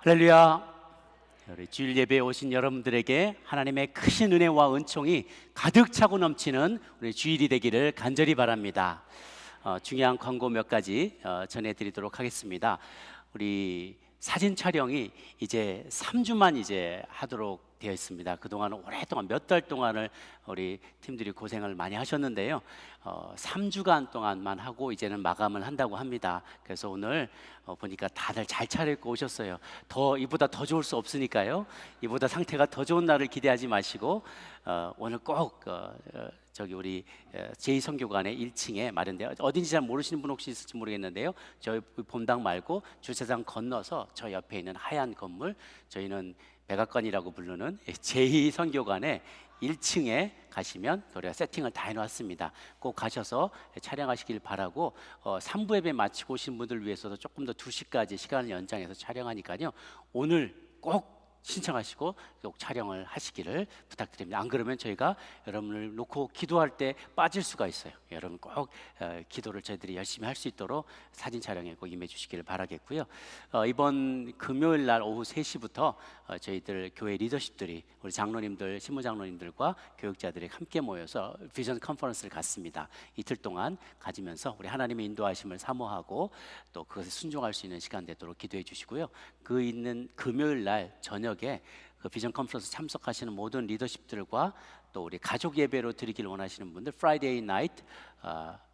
할렐루야. 우리 주일 예배에 오신 여러분들에게 하나님의 크신 은혜와 은총이 가득 차고 넘치는 우리 주일이 되기를 간절히 바랍니다. 중요한 광고 몇 가지 전해드리도록 하겠습니다. 우리 사진 촬영이 이제 3주만 이제 하도록 되어 있습니다. 그동안 오랫동안 몇 달 동안을 우리 팀들이 고생을 많이 하셨는데요. 3주간 동안만 하고 이제는 마감을 한다고 합니다. 그래서 오늘 보니까 다들 잘 차려입고 오셨어요. 이보다 더 좋을 수 없으니까요. 이보다 상태가 더 좋은 날을 기대하지 마시고 오늘 꼭 저기 우리 제2선교관의 1층에 마련되어 어딘지 잘 모르시는 분 혹시 있을지 모르겠는데요. 저희 본당 말고 주차장 건너서 저 옆에 있는 하얀 건물, 저희는 백악관이라고 부르는 제2선교관의 1층에 가시면 우리가 세팅을 다 해놨습니다. 꼭 가셔서 촬영하시길 바라고 3부 예배 마치고 오신 분들 위해서도 조금 더 2시까지 시간을 연장해서 촬영하니까요. 오늘 꼭 신청하시고 꼭 촬영을 하시기를 부탁드립니다. 안 그러면 저희가 여러분을 놓고 기도할 때 빠질 수가 있어요. 여러분 꼭 기도를 저희들이 열심히 할 수 있도록 사진 촬영에 꼭 임해 주시기를 바라겠고요. 이번 금요일 날 오후 3시부터 저희들 교회 리더십들이 우리 장로님들, 신무장로님들과 교육자들이 함께 모여서 비전 컨퍼런스를 갖습니다. 이틀 동안 가지면서 우리 하나님의 인도하심을 사모하고 또 그것에 순종할 수 있는 시간 되도록 기도해 주시고요. 그 있는 금요일 날 저녁에 그 비전 컨퍼런스 참석하시는 모든 리더십들과 또 우리 가족 예배로 드리길 원하시는 분들 프라이데이 나이트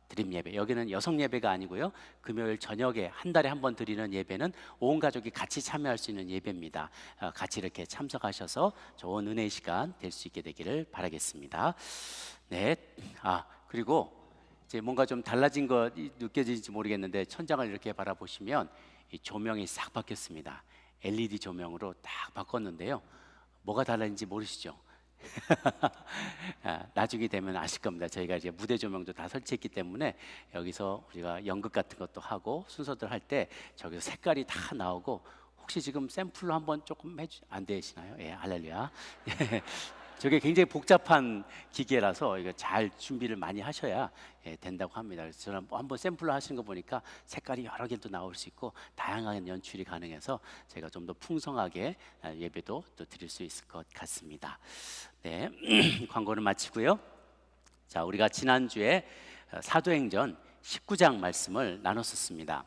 드림 예배, 여기는 여성 예배가 아니고요, 금요일 저녁에 한 달에 한 번 드리는 예배는 온 가족이 같이 참여할 수 있는 예배입니다. 같이 이렇게 참석하셔서 좋은 은혜의 시간 될 수 있게 되기를 바라겠습니다. 네. 그리고 이제 뭔가 좀 달라진 거 느껴지는지 모르겠는데 천장을 이렇게 바라보시면 이 조명이 싹 바뀌었습니다. LED 조명으로 딱 바꿨는데요. 뭐가 달라진지 모르시죠? 나중에 되면 아실 겁니다. 저희가 이제 무대 조명도 다 설치했기 때문에 여기서 우리가 연극 같은 것도 하고 순서들 할 때 저기서 색깔이 다 나오고, 혹시 지금 샘플로 한번 조금 안 되시나요? 예, 할렐루야. 저게 굉장히 복잡한 기계라서 이거 잘 준비를 많이 하셔야 된다고 합니다. 그래서 저는 한번 샘플로 하시는 거 보니까 색깔이 여러 개도 나올 수 있고 다양한 연출이 가능해서 제가 좀 더 풍성하게 예배도 또 드릴 수 있을 것 같습니다. 네, 광고를 마치고요. 자, 우리가 지난주에 사도행전 19장 말씀을 나눴었습니다.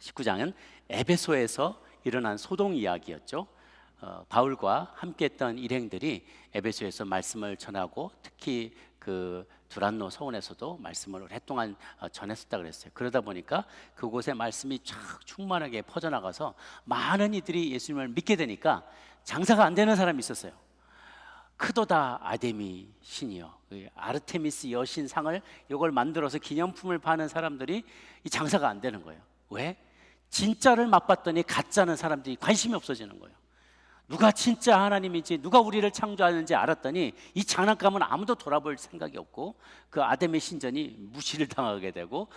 19장은 에베소에서 일어난 소동 이야기였죠. 바울과 함께했던 일행들이 에베소에서 말씀을 전하고 특히 그 두란노 서원에서도 말씀을 오랫동안 전했었다 그랬어요. 그러다 보니까 그곳에 말씀이 쫙 충만하게 퍼져나가서 많은 이들이 예수님을 믿게 되니까 장사가 안 되는 사람이 있었어요. 크도다 아데미 신이요, 아르테미스 여신 상을 이걸 만들어서 기념품을 파는 사람들이 이 장사가 안 되는 거예요. 왜? 진짜를 맛봤더니 가짜는 사람들이 관심이 없어지는 거예요. 누가 진짜 하나님인지, 누가 우리를 창조하는지 알았더니 이 장난감은 아무도 돌아볼 생각이 없고 그 아담의 신전이 무시를 당하게 되고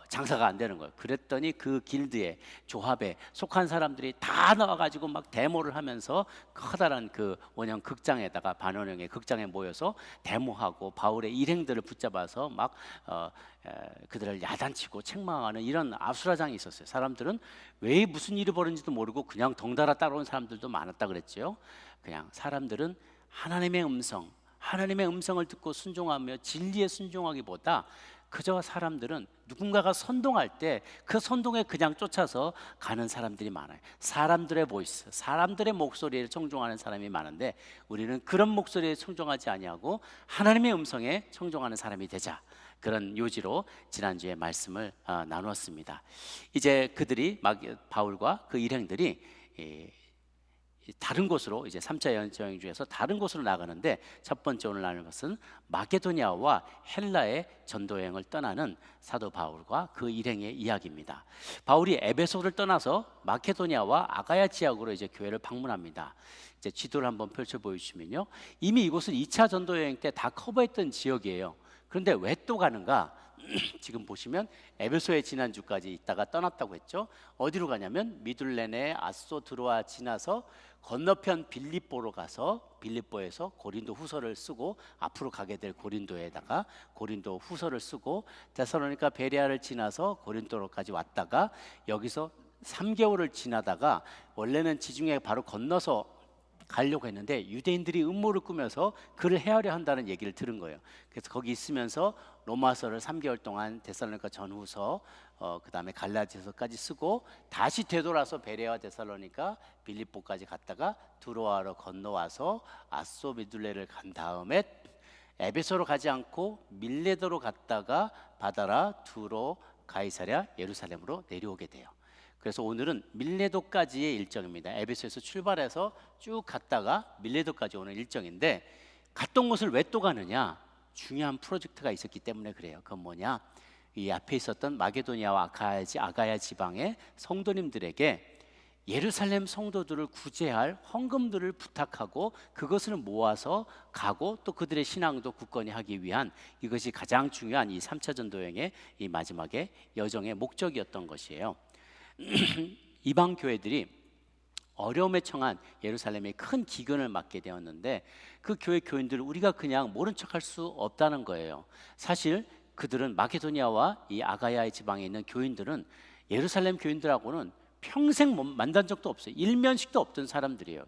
장사가 안 되는 거예요. 그랬더니 그 길드에, 조합에 속한 사람들이 다 나와가지고 막 데모를 하면서 커다란 그 원형 극장에다가, 반원형의 극장에 모여서 데모하고 바울의 일행들을 붙잡아서 막 그들을 야단치고 책망하는 이런 아수라장이 있었어요. 사람들은 왜 무슨 일이 벌어진지도 모르고 그냥 덩달아 따라온 사람들도 많았다 그랬죠. 그냥 사람들은 하나님의 음성을 듣고 순종하며 진리에 순종하기보다 그저 사람들은 누군가가 선동할 때 그 선동에 그냥 쫓아서 가는 사람들이 많아요. 사람들의 보이스, 사람들의 목소리에 청종하는 사람이 많은데 우리는 그런 목소리에 청종하지 아니하고 하나님의 음성에 청종하는 사람이 되자, 그런 요지로 지난주에 말씀을 나누었습니다. 이제 그들이 바울과 그 일행들이 다른 곳으로, 이제 3차 여행 중에서 다른 곳으로 나가는데, 첫 번째 오늘 나눌 것은 마케도니아와 헬라의 전도 여행을 떠나는 사도 바울과 그 일행의 이야기입니다. 바울이 에베소를 떠나서 마케도니아와 아가야 지역으로 이제 교회를 방문합니다. 이제 지도를 한번 펼쳐 보여주시면요, 이미 이곳은 2차 전도 여행 때 다 커버했던 지역이에요. 그런데 왜 또 가는가? 지금 보시면 에베소에 지난주까지 있다가 떠났다고 했죠. 어디로 가냐면 미둘레네 아소드로아 지나서 건너편 빌립보로 가서 빌립보에서 고린도 후서를 쓰고 앞으로 가게 될 고린도에다가 고린도 후서를 쓰고 데살로니가 베레아를 지나서 고린도로까지 왔다가 여기서 3개월을 지나다가 원래는 지중해 바로 건너서 가려고 했는데 유대인들이 음모를 꾸며서 그를 헤아려 한다는 얘기를 들은 거예요. 그래서 거기 있으면서 로마서를 3개월 동안 데살로니가 전후서, 그다음에 갈라디아서까지 쓰고 다시 되돌아서 베레아와 데살로니가 빌립보까지 갔다가 두로아로 건너와서 아소 미둘레를 간 다음에 에베소로 가지 않고 밀레도로 갔다가 바다라, 두로, 가이사랴, 예루살렘으로 내려오게 돼요. 그래서 오늘은 밀레도까지의 일정입니다. 에베소에서 출발해서 쭉 갔다가 밀레도까지 오는 일정인데, 갔던 곳을 왜 또 가느냐? 중요한 프로젝트가 있었기 때문에 그래요. 그건 뭐냐? 이 앞에 있었던 마게도니아와 아가야 지방의 성도님들에게 예루살렘 성도들을 구제할 헌금들을 부탁하고 그것을 모아서 가고 또 그들의 신앙도 굳건히 하기 위한, 이것이 가장 중요한 이 3차 전도 여행의 이 마지막의 여정의 목적이었던 것이에요. 이방 교회들이 어려움에 처한 예루살렘에 큰 기근을 맞게 되었는데, 그 교회 교인들을 우리가 그냥 모른 척할 수 없다는 거예요. 사실 그들은 마게도니아와 이 아가야의 지방에 있는 교인들은 예루살렘 교인들하고는 평생 만난 적도 없어요. 일면식도 없던 사람들이에요.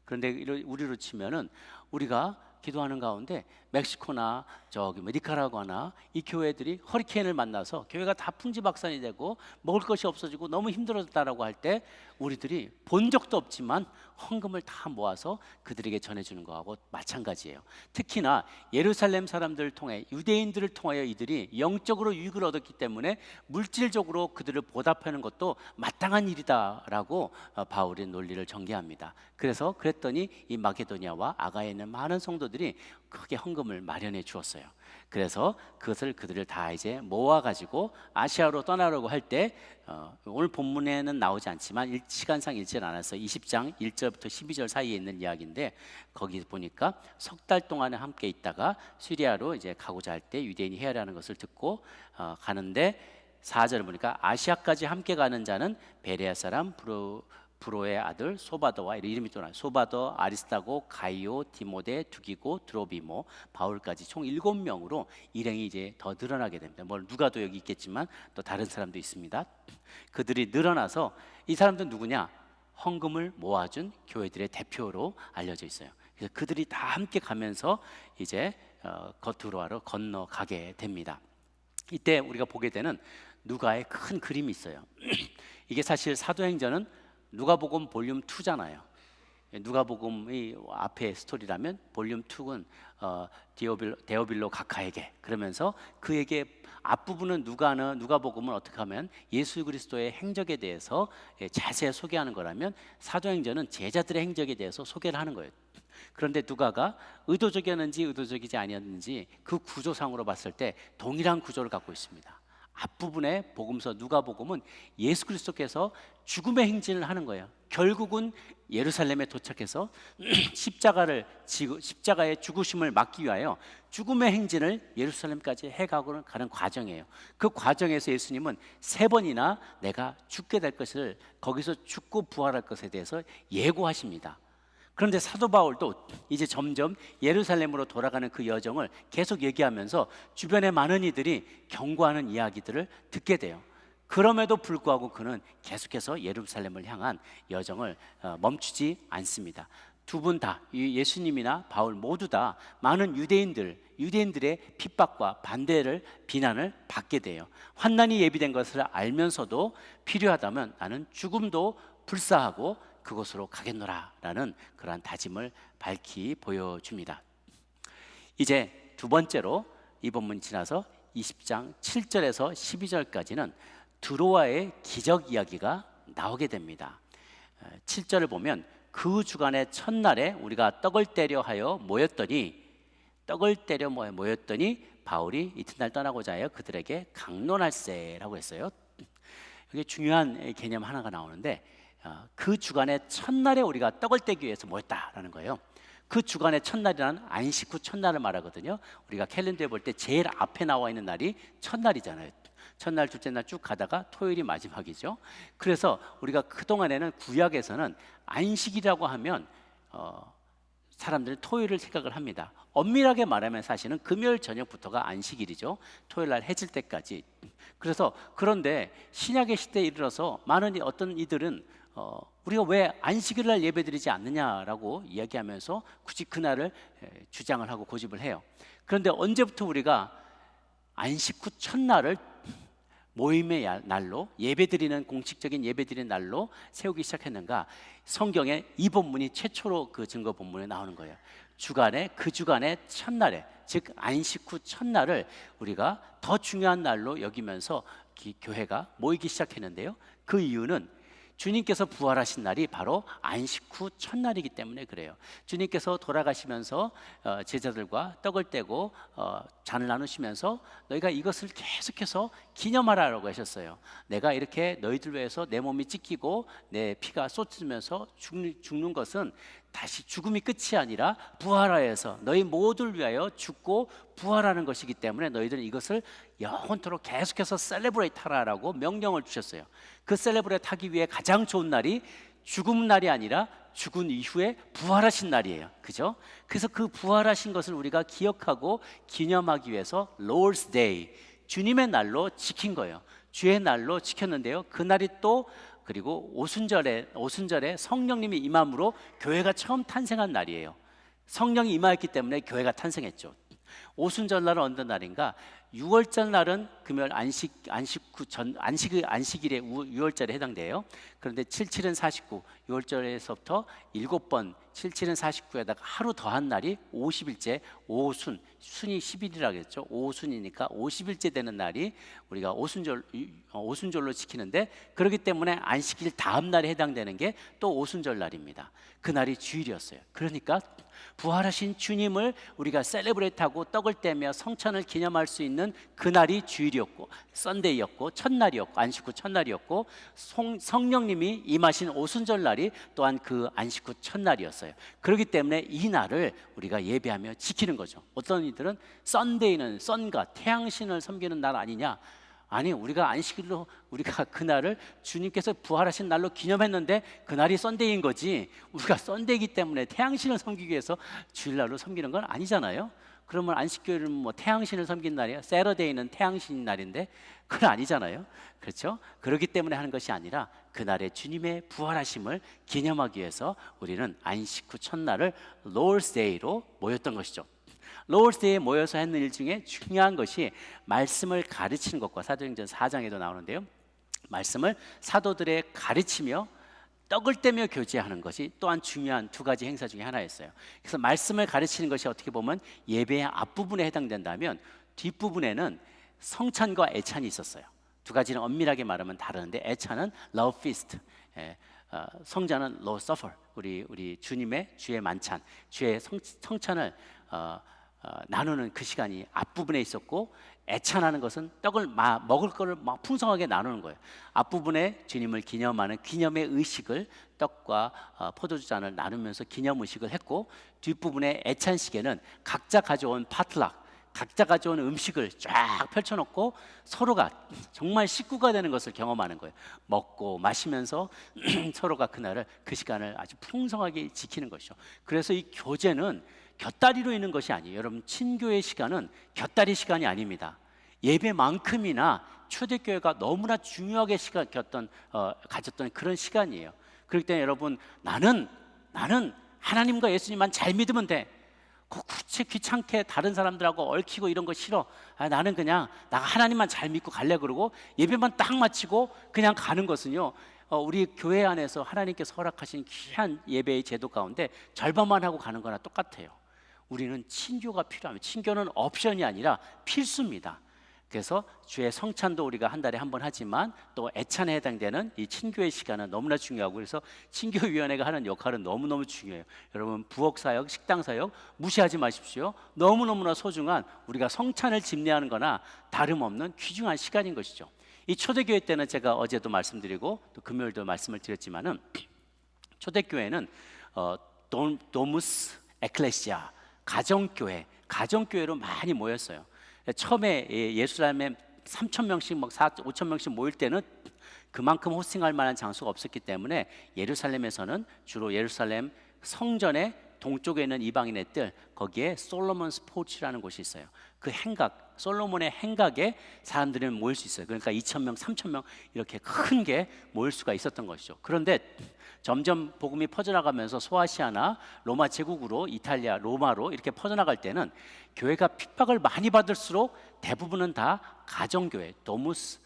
그런데 우리로 치면은 우리가 기도하는 가운데 멕시코나 저기 니카라과나 이 교회들이 허리케인을 만나서 교회가 다 풍지박산이 되고 먹을 것이 없어지고 너무 힘들어졌다라고 할 때 우리들이 본 적도 없지만 헌금을 다 모아서 그들에게 전해주는 거하고 마찬가지예요. 특히나 예루살렘 사람들을 통해, 유대인들을 통하여 이들이 영적으로 유익을 얻었기 때문에 물질적으로 그들을 보답하는 것도 마땅한 일이다라고 바울의 논리를 전개합니다. 그래서 그랬더니 이 마게도니아와 아가야에 있는 많은 성도들이 크게 헌금을 마련해 주었어요. 그래서 그것을 그들을 다 이제 모아가지고 아시아로 떠나려고 할 때, 오늘 본문에는 나오지 않지만 시간상 읽질 않아서 20장 1절부터 12절 사이에 있는 이야기인데, 거기 보니까 석 달 동안에 함께 있다가 시리아로 이제 가고자 할 때 유대인이 헤아려는 것을 듣고 가는데, 4절을 보니까 아시아까지 함께 가는 자는 베레아 사람 브로의 아들 소바더와, 이름이 또 나요. 소바더, 아리스타고, 가이오, 디모데, 두기고, 드로비모, 바울까지 총 7명으로 일행이 이제 더 늘어나게 됩니다. 뭐 누가도 여기 있겠지만 또 다른 사람도 있습니다. 그들이 늘어나서, 이 사람들은 누구냐? 헌금을 모아준 교회들의 대표로 알려져 있어요. 그래서 그들이 다 함께 가면서 이제 두로아로 건너가게 됩니다. 이때 우리가 보게 되는 누가의 큰 그림이 있어요. 이게 사실 사도행전은 누가복음 볼륨 2잖아요. 누가복음의 앞에 스토리라면 볼륨 2는 데오빌로 각하에게, 그러면서 그에게 앞부분은 누가복음은 어떻게 하면 예수 그리스도의 행적에 대해서 자세히 소개하는 거라면, 사도행전은 제자들의 행적에 대해서 소개를 하는 거예요. 그런데 누가가 의도적이었는지 의도적이지 아니었는지 그 구조상으로 봤을 때 동일한 구조를 갖고 있습니다. 앞부분의 복음서 누가복음은 예수 그리스도께서 죽음의 행진을 하는 거예요. 결국은 예루살렘에 도착해서 십자가의 죽으심을 막기 위하여 죽음의 행진을 예루살렘까지 해가고 가는 과정이에요. 그 과정에서 예수님은 3번이나 내가 죽게 될 것을, 거기서 죽고 부활할 것에 대해서 예고하십니다. 그런데 사도 바울도 이제 점점 예루살렘으로 돌아가는 그 여정을 계속 얘기하면서 주변의 많은 이들이 경고하는 이야기들을 듣게 돼요. 그럼에도 불구하고 그는 계속해서 예루살렘을 향한 여정을 멈추지 않습니다. 두 분 다, 예수님이나 바울 모두 다 많은 유대인들의 핍박과 비난을 받게 돼요. 환난이 예비된 것을 알면서도 필요하다면 나는 죽음도 불사하고 그곳으로 가겠노라라는 그러한 다짐을 밝히 보여줍니다. 이제 두 번째로 이 본문이 지나서 20장 7절에서 12절까지는 드로아의 기적 이야기가 나오게 됩니다. 7절을 보면, 그 주간의 첫날에 우리가 떡을 때려 하여 모였더니 바울이 이튿날 떠나고자 하여 그들에게 강론할세라고 했어요. 이게 중요한 개념 하나가 나오는데, 그 주간의 첫날에 우리가 떡을 떼기 위해서 모였다라는 거예요. 그 주간의 첫날이란 안식 후 첫날을 말하거든요. 우리가 캘린더에 볼 때 제일 앞에 나와 있는 날이 첫날이잖아요. 첫날, 둘째 날 쭉 가다가 토요일이 마지막이죠. 그래서 우리가 그동안에는 구약에서는 안식이라고 하면 사람들이 토요일을 생각을 합니다. 엄밀하게 말하면 사실은 금요일 저녁부터가 안식일이죠. 토요일 날 해질 때까지. 그래서 그런데 신약의 시대에 이르러서 많은 어떤 이들은 우리가 왜 안식일 날 예배드리지 않느냐라고 이야기하면서 굳이 그날을 주장을 하고 고집을 해요. 그런데 언제부터 우리가 안식 후 첫날을 모임의 날로, 예배드리는 공식적인 예배드리는 날로 세우기 시작했는가? 성경에 이 본문이 최초로 그 증거 본문에 나오는 거예요. 그 주간의 첫날에, 즉 안식 후 첫날을 우리가 더 중요한 날로 여기면서 교회가 모이기 시작했는데요. 그 이유는 주님께서 부활하신 날이 바로 안식 후 첫날이기 때문에 그래요. 주님께서 돌아가시면서 제자들과 떡을 떼고 잔을 나누시면서 너희가 이것을 계속해서 기념하라고 하셨어요. 내가 이렇게 너희들 위해서 내 몸이 찢기고 내 피가 쏟으면서 죽는 것은 다시 죽음이 끝이 아니라 부활하여서 너희 모두를 위하여 죽고 부활하는 것이기 때문에 너희들은 이것을 영원토록 계속해서 셀레브레이트 하라라고 명령을 주셨어요. 그 셀레브레이트 하기 위해 가장 좋은 날이 죽음 날이 아니라 죽은 이후에 부활하신 날이에요. 그죠? 그래서 그 부활하신 것을 우리가 기억하고 기념하기 위해서 Lord's Day, 주님의 날로 지킨 거예요. 주의 날로 지켰는데요. 그 날이 또 그리고 오순절에 성령님이 임함으로 교회가 처음 탄생한 날이에요. 성령이 임하였기 때문에 교회가 탄생했죠. 오순절 날은 어떤 날인가? 6월절 날은 금요일 안식일의 6월절에 해당돼요. 그런데 77은 49, 6월절에서부터 7번 77은 49에다가 하루 더한 날이 50일째 오순, 순이 10일이라고 했죠. 오순이니까 50일째 되는 날이 우리가 오순절로 지키는데, 그렇기 때문에 안식일 다음 날에 해당되는 게 또 오순절 날입니다. 그 날이 주일이었어요. 그러니까 부활하신 주님을 우리가 셀레브레이트하고 떡을 떼며 성찬을 기념할 수 있는 그날이 주일이었고 썬데이였고 첫날이었고 안식 후 첫날이었고, 성령님이 임하신 오순절 날이 또한 그 안식 후 첫날이었어요. 그렇기 때문에 이 날을 우리가 예배하며 지키는 거죠. 어떤 이들은 썬데이는 선과 태양신을 섬기는 날 아니냐? 아니, 우리가 안식일로 우리가 그날을 주님께서 부활하신 날로 기념했는데 그날이 썬데이인 거지, 우리가 썬데이기 때문에 태양신을 섬기기 위해서 주일날로 섬기는 건 아니잖아요. 그러면 안식교일은 뭐 태양신을 섬기는 날이야? 세러데이는 태양신 날인데 그건 아니잖아요. 그렇죠? 그렇기 때문에 하는 것이 아니라 그날의 주님의 부활하심을 기념하기 위해서 우리는 안식 후 첫날을 Lord's Day로 모였던 것이죠. Lord's Day에 모여서 했는 일 중에 중요한 것이 말씀을 가르치는 것과 사도행전 4장에도 나오는데요. 말씀을 사도들의 가르치며 떡을 떼며 교제하는 것이 또한 중요한 두 가지 행사 중에 하나였어요. 그래서 말씀을 가르치는 것이 어떻게 보면 예배의 앞부분에 해당된다면, 뒷부분에는 성찬과 애찬이 있었어요. 두 가지는 엄밀하게 말하면 다르는데, 애찬은 Love Feast, 성찬은 Lord Supper, 우리 주의 만찬, 주의 성찬을 나누는 그 시간이 앞부분에 있었고, 애찬하는 것은 떡을 먹을 거를 막 풍성하게 나누는 거예요. 앞부분에 주님을 기념하는 기념의 의식을 떡과 포도주 잔을 나누면서 기념 의식을 했고, 뒷부분에 애찬식에는 각자 가져온 파틀락, 각자 가져온 음식을 쫙 펼쳐놓고 서로가 정말 식구가 되는 것을 경험하는 거예요. 먹고 마시면서 서로가 그 시간을 아주 풍성하게 지키는 것이죠. 그래서 이 교제는 곁다리로 있는 것이 아니에요. 여러분, 친교의 시간은 곁다리 시간이 아닙니다. 예배만큼이나 초대교회가 너무나 중요하게 가졌던 그런 시간이에요. 그렇기 때문에 여러분, 나는 하나님과 예수님만 잘 믿으면 돼. 굳이 귀찮게 다른 사람들하고 얽히고 이런 거 싫어. 나는 그냥 나 하나님만 잘 믿고 갈래, 그러고 예배만 딱 마치고 그냥 가는 것은요, 우리 교회 안에서 하나님께서 허락하신 귀한 예배의 제도 가운데 절반만 하고 가는 거나 똑같아요. 우리는 친교가 필요합니다. 친교는 옵션이 아니라 필수입니다. 그래서 주의 성찬도 우리가 한 달에 한 번 하지만 또 애찬에 해당되는 이 친교의 시간은 너무나 중요하고, 그래서 친교위원회가 하는 역할은 너무너무 중요해요. 여러분, 부엌사역, 식당사역 무시하지 마십시오. 너무너무나 소중한, 우리가 성찬을 집례하는 거나 다름없는 귀중한 시간인 것이죠. 이 초대교회 때는 제가 어제도 말씀드리고 또 금요일도 말씀을 드렸지만은, 초대교회는 도무스 에클레시아, 가정교회로 많이 모였어요. 처음에 예루살렘에 3,000명씩 5,000명씩 모일 때는 그만큼 호스팅할 만한 장소가 없었기 때문에 예루살렘에서는 주로 예루살렘 성전에 동쪽에 있는 이방인 애들 거기에 솔로몬 스포츠라는 곳이 있어요. 그 행각, 솔로몬의 행각에 사람들이 모일 수 있어요. 그러니까 2,000명, 3,000명 이렇게 큰 게 모일 수가 있었던 것이죠. 그런데 점점 복음이 퍼져나가면서 소아시아나 로마 제국으로 이탈리아, 로마로 이렇게 퍼져나갈 때는 교회가 핍박을 많이 받을수록 대부분은 다 가정교회, 도무스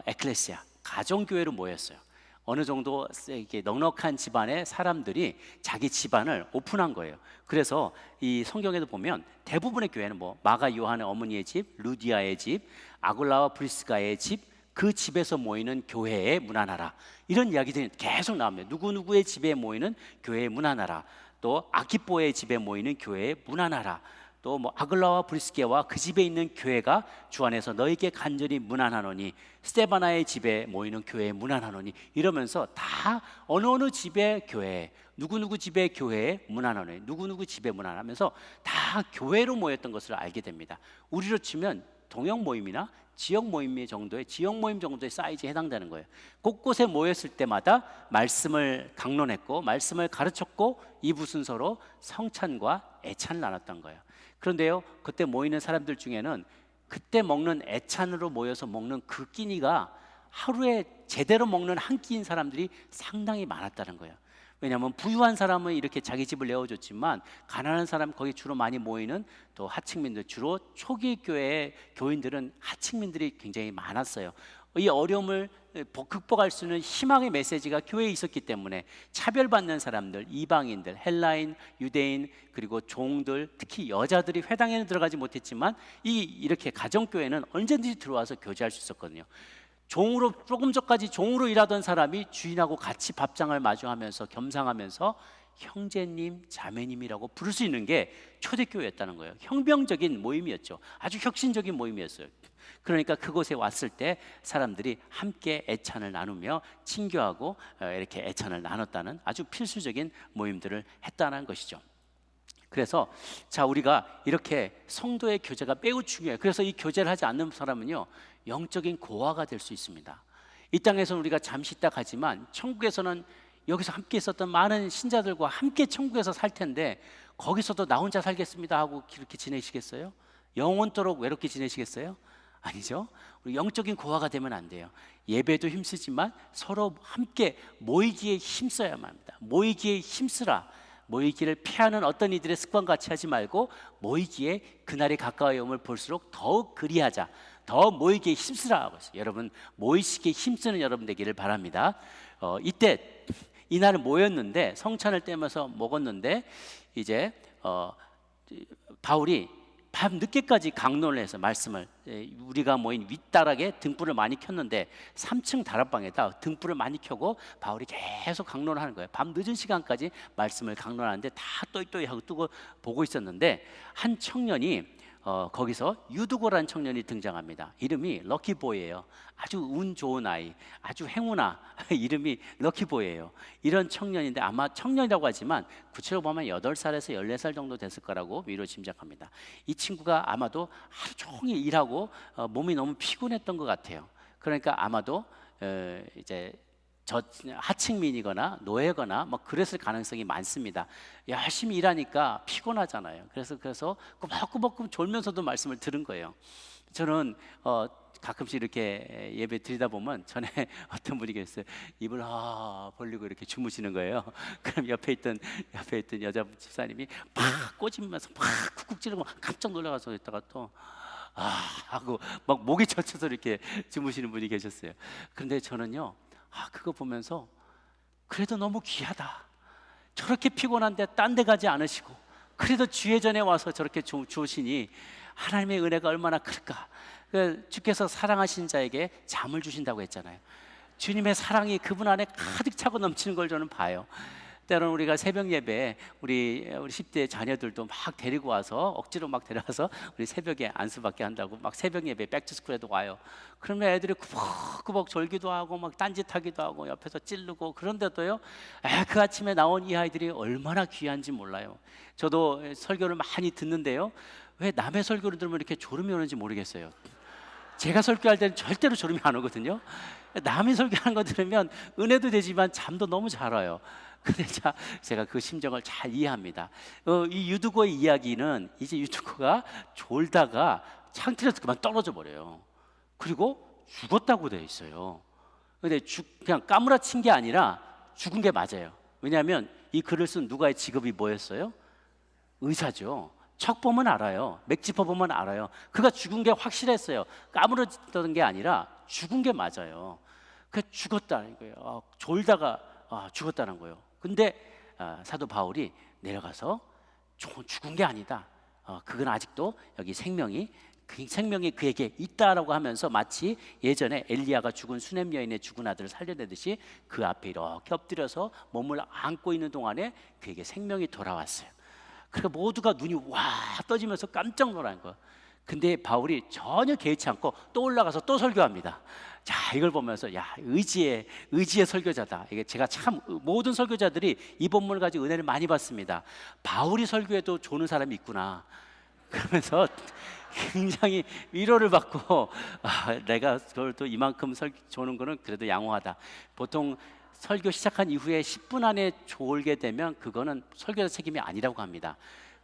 에클레시아, 가정교회로 모였어요. 어느 정도 이렇게 넉넉한 집안의 사람들이 자기 집안을 오픈한 거예요. 그래서 이 성경에도 보면 대부분의 교회는 뭐 마가 요한의 어머니의 집, 루디아의 집, 아굴라와 브리스가의 집, 그 집에서 모이는 교회에 문안하라, 이런 이야기들이 계속 나옵니다. 누구누구의 집에 모이는 교회에 문안하라, 또 아키포의 집에 모이는 교회에 문안하라, 또 뭐 아글라와 브리스게와 그 집에 있는 교회가 주 안에서 너에게 간절히 문안하노니, 스테바나의 집에 모이는 교회에 문안하노니, 이러면서 다 어느 집에 교회, 누구누구 집에 교회에 문안하노니, 누구누구 집에 문안하면서 다 교회로 모였던 것을 알게 됩니다. 우리로 치면 동역 모임이나 지역 모임 정도의 사이즈에 해당되는 거예요. 곳곳에 모였을 때마다 말씀을 강론했고 말씀을 가르쳤고 이부 순서로 성찬과 애찬을 나눴던 거예요. 그런데요, 그때 모이는 사람들 중에는 그때 먹는 애찬으로 모여서 먹는 그 끼니가 하루에 제대로 먹는 한 끼인 사람들이 상당히 많았다는 거예요. 왜냐하면 부유한 사람은 이렇게 자기 집을 내어줬지만 가난한 사람, 거기 주로 많이 모이는 또 하층민들, 주로 초기 교회의 교인들은 하층민들이 굉장히 많았어요. 이 어려움을 극복할 수 있는 희망의 메시지가 교회에 있었기 때문에 차별받는 사람들, 이방인들, 헬라인, 유대인, 그리고 종들, 특히 여자들이 회당에는 들어가지 못했지만 이렇게 가정교회는 언제든지 들어와서 교제할 수 있었거든요. 종으로, 조금 전까지 종으로 일하던 사람이 주인하고 같이 밥상을 마주하면서 겸상하면서 형제님, 자매님이라고 부를 수 있는 게 초대교회였다는 거예요. 혁명적인 모임이었죠. 아주 혁신적인 모임이었어요. 그러니까 그곳에 왔을 때 사람들이 함께 애찬을 나누며 친교하고 이렇게 애찬을 나눴다는 아주 필수적인 모임들을 했다는 것이죠. 그래서 자, 우리가 이렇게 성도의 교제가 매우 중요해요. 그래서 이 교제를 하지 않는 사람은요, 영적인 고아가 될 수 있습니다. 이 땅에서는 우리가 잠시 있다 가지만 천국에서는 여기서 함께 있었던 많은 신자들과 함께 천국에서 살 텐데 거기서도 나 혼자 살겠습니다 하고 그렇게 지내시겠어요? 영원토록 외롭게 지내시겠어요? 아니죠. 우리 영적인 고아가 되면 안 돼요. 예배도 힘쓰지만 서로 함께 모이기에 힘써야만 합니다. 모이기에 힘쓰라. 모이기를 피하는 어떤 이들의 습관같이 하지 말고 모이기에 그날이 가까이 om을 볼수록 더욱 그리하자, 더 모이기에 힘쓰라 하고 있어요. 여러분, 모이시기에 힘쓰는 여러분 되기를 바랍니다. 이때 이날은 모였는데 성찬을 떼면서 먹었는데 이제 바울이 밤 늦게까지 강론을 해서 말씀을, 우리가 모인 윗다락에 등불을 많이 켰는데 3층 다락방에다 등불을 많이 켜고 바울이 계속 강론을 하는 거예요. 밤 늦은 시간까지 말씀을 강론하는데 다 또이또이 하고 뜨고 보고 있었는데 한 청년이 거기서 유두고라는 청년이 등장합니다. 이름이 럭키보이예요. 아주 운 좋은 아이, 아주 행운아. 이름이 럭키보이예요. 이런 청년인데 아마 청년이라고 하지만 구체적으로 보면 8살에서 14살 정도 됐을 거라고 미로 짐작합니다. 이 친구가 아마도 하루 종일 일하고 몸이 너무 피곤했던 것 같아요. 그러니까 아마도 이제 하층민이거나 노예거나 뭐 그랬을 가능성이 많습니다. 열심히 일하니까 피곤하잖아요. 그래서 꾸벅꾸벅 졸면서도 말씀을 들은 거예요. 저는 가끔씩 이렇게 예배 드리다 보면 전에 어떤 분이 계셨어요. 입을 벌리고 이렇게 주무시는 거예요. 그럼 옆에 있던 여자 집사님이 막 꼬집으면서 막 쿡쿡 찌르고 깜짝 놀라서 있다가 또 하고 막 목이 젖혀서 이렇게 주무시는 분이 계셨어요. 그런데 저는요, 그거 보면서 그래도 너무 귀하다. 저렇게 피곤한데 딴 데 가지 않으시고 그래도 주의 전에 와서 저렇게 주시니 하나님의 은혜가 얼마나 클까. 주께서 사랑하신 자에게 잠을 주신다고 했잖아요. 주님의 사랑이 그분 안에 가득 차고 넘치는 걸 저는 봐요. 때로는 우리가 새벽 예배에 우리 10대 자녀들도 막 데리고 와서 억지로 막 데려와서 우리 새벽에 안수받게 한다고 막 새벽 예배 백투스쿨에도 와요. 그러면 애들이 꾸벅꾸벅 졸기도 하고 막 딴짓하기도 하고 옆에서 찌르고, 그런데도요, 그 아침에 나온 이 아이들이 얼마나 귀한지 몰라요. 저도 설교를 많이 듣는데요, 왜 남의 설교를 들으면 이렇게 졸음이 오는지 모르겠어요. 제가 설교할 때는 절대로 졸음이 안 오거든요. 남이 설교하는 거 들으면 은혜도 되지만 잠도 너무 잘 와요. 근데 제가 그 심정을 잘 이해합니다. 이 유두고의 이야기는 이제 유두고가 졸다가 창틀에서 그만 떨어져 버려요. 그리고 죽었다고 되어 있어요. 근데 그냥 까무라친 게 아니라 죽은 게 맞아요. 왜냐하면 이 글을 쓴 누가의 직업이 뭐였어요? 의사죠. 척 보면 알아요. 맥짚어 보면 알아요. 그가 죽은 게 확실했어요. 까무러졌던 게 아니라 죽은 게 맞아요. 그 죽었다는 거예요. 졸다가 죽었다는 거예요. 근데 사도 바울이 내려가서 죽은 게 아니다. 그건 아직도 여기 생명이 그에게 있다라고 하면서 마치 예전에 엘리야가 죽은 수넴 여인의 죽은 아들을 살려내듯이 그 앞에 이렇게 엎드려서 몸을 안고 있는 동안에 그에게 생명이 돌아왔어요. 그러니까 모두가 눈이 와 떠지면서 깜짝 놀란 거예요. 근데 바울이 전혀 개의치 않고 또 올라가서 또 설교합니다. 자, 이걸 보면서 야, 의지의 설교자다. 이게 제가 참 모든 설교자들이 이 본문을 가지고 은혜를 많이 받습니다. 바울이 설교해도 조는 사람이 있구나. 그러면서 굉장히 위로를 받고 내가 그걸 또 이만큼 조는 거는 그래도 양호하다. 보통 설교 시작한 이후에 10분 안에 졸게 되면 그거는 설교자 책임이 아니라고 합니다.